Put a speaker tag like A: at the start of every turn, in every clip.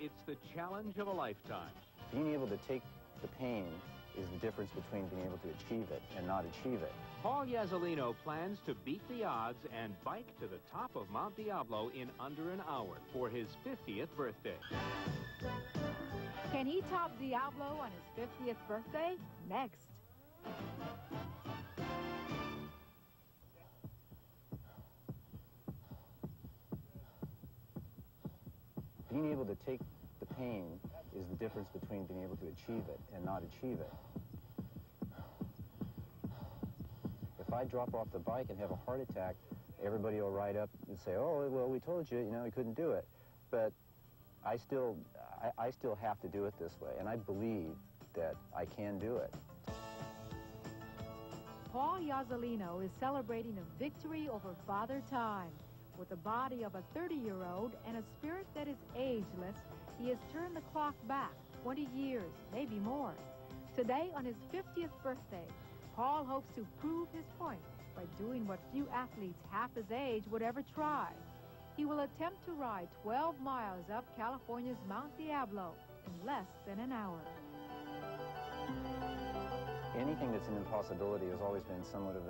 A: it's the challenge of a lifetime.
B: Being able to take the pain is the difference between being able to achieve it and not achieve it.
A: Paul Yazolino plans to beat the odds and bike to the top of Mount Diablo in under an hour for his 50th birthday.
C: Can he top Diablo on his 50th birthday? Next.
B: Being able to take the pain is the difference between being able to achieve it and not achieve it. If I drop off the bike and have a heart attack, everybody will write up and say, oh, well, we told you, you couldn't do it. But I still have to do it this way, and I believe that I can do it.
C: Paul Yazolino is celebrating a victory over Father Time. With the body of a 30-year-old and a spirit that is ageless, he has turned the clock back 20 years, maybe more. Today, on his 50th birthday, Paul hopes to prove his point by doing what few athletes half his age would ever try. He will attempt to ride 12 miles up California's Mount Diablo in less than an hour.
B: Anything that's an impossibility has always been somewhat of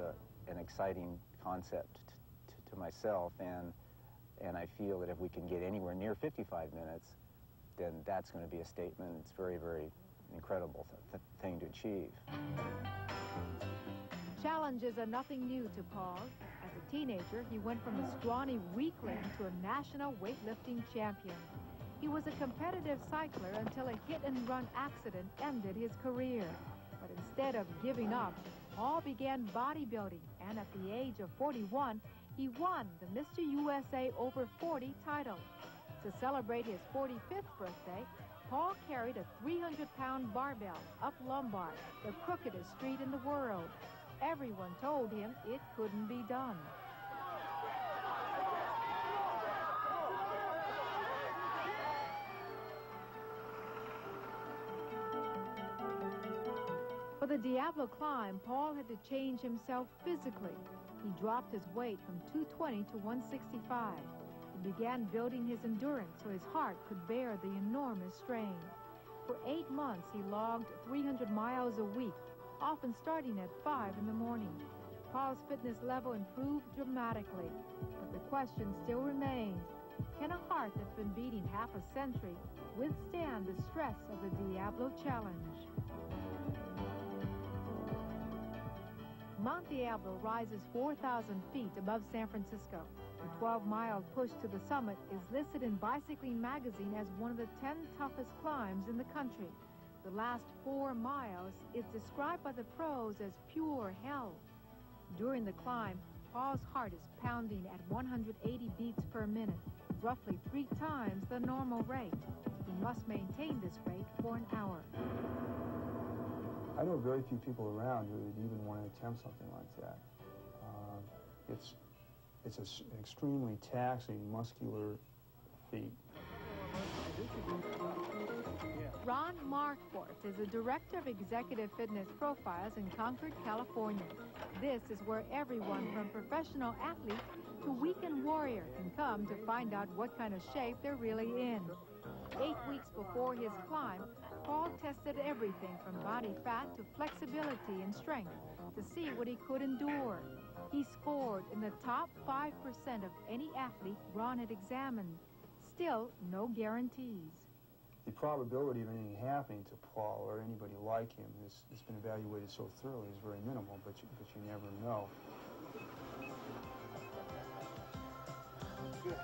B: an exciting concept to myself, and I feel that if we can get anywhere near 55 minutes, then that's going to be a statement. It's very, very incredible thing to achieve.
C: Challenges are nothing new to Paul. As a teenager, he went from a scrawny weakling to a national weightlifting champion. He was a competitive cycler until a hit-and-run accident ended his career. But instead of giving up, Paul began bodybuilding, and at the age of 41, he won the Mr. USA Over 40 title. To celebrate his 45th birthday, Paul carried a 300-pound barbell up Lombard, the crookedest street in the world. Everyone told him it couldn't be done. For the Diablo climb, Paul had to change himself physically. He dropped his weight from 220 to 165. He began building his endurance so his heart could bear the enormous strain. For 8 months, he logged 300 miles a week, often starting at 5 in the morning. Paul's fitness level improved dramatically, but the question still remains: can a heart that's been beating half a century withstand the stress of the Diablo challenge? Mount Diablo rises 4,000 feet above San Francisco. The 12-mile push to the summit is listed in Bicycling magazine as one of the 10 toughest climbs in the country. The last 4 miles is described by the pros as pure hell. During the climb, Paul's heart is pounding at 180 beats per minute, roughly 3 times the normal rate. He must maintain this rate for an hour.
D: I know very few people around who would even want to attempt something like that. It's an extremely taxing muscular feat.
C: Ron Markforth is the director of executive fitness profiles in Concord, California. This is where everyone from professional athlete to weekend warrior can come to find out what kind of shape they're really in. 8 weeks before his climb, Paul tested everything from body fat to flexibility and strength to see what he could endure. He scored in the top 5% of any athlete Ron had examined. Still, no guarantees.
D: The probability of anything happening to Paul or anybody like him has been evaluated so thoroughly is very minimal, but you never know.
E: Good.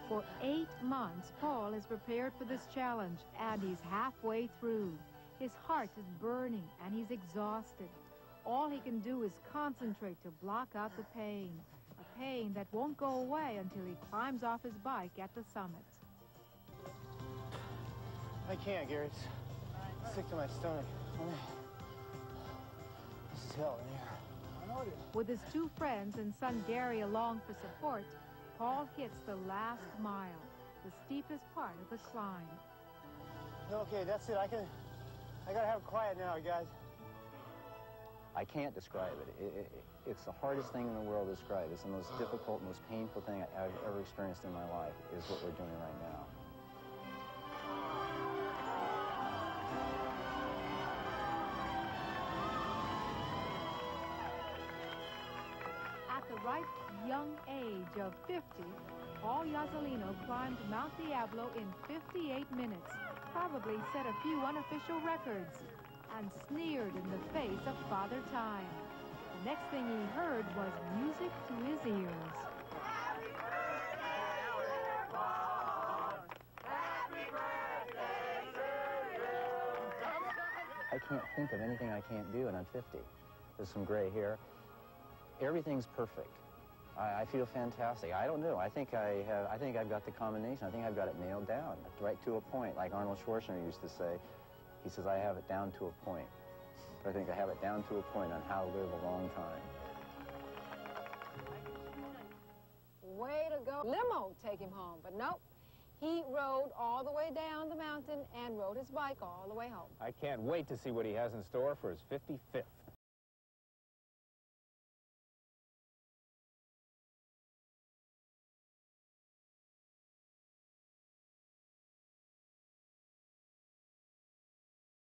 C: For 8 months, Paul has prepared for this challenge, and he's halfway through. His heart is burning, and he's exhausted. All he can do is concentrate to block out the pain, a pain that won't go away until he climbs off his bike at the summit.
E: I can't, Gary. It's sick to my stomach. This is hell in here.
C: With his 2 friends and son Gary along for support, Paul hits the last mile, the steepest part of the climb.
E: Okay, that's it. I gotta have quiet now, guys.
B: I can't describe it. It's the hardest thing in the world to describe. It's the most difficult, most painful thing I've ever experienced in my life, is what we're doing right now.
C: At the ripe young age of 50, Paul Yazolino climbed Mount Diablo in 58 minutes, probably set a few unofficial records, and sneered in the face of Father Time. The next thing he heard was music to his ears.
F: Happy birthday, Paul! Happy birthday to you!
B: I can't think of anything I can't do, and I'm 50. There's some gray hair. Everything's perfect. I feel fantastic. I don't know. I think I've got the combination. I think I've got it nailed down, right to a point, like Arnold Schwarzenegger used to say. He says, I have it down to a point. I think I have it down to a point on how to live a long time.
G: Way to go. Limo take him home, but nope. He rode all the way down the mountain and rode his bike all the way home.
A: I can't wait to see what he has in store for his 55th.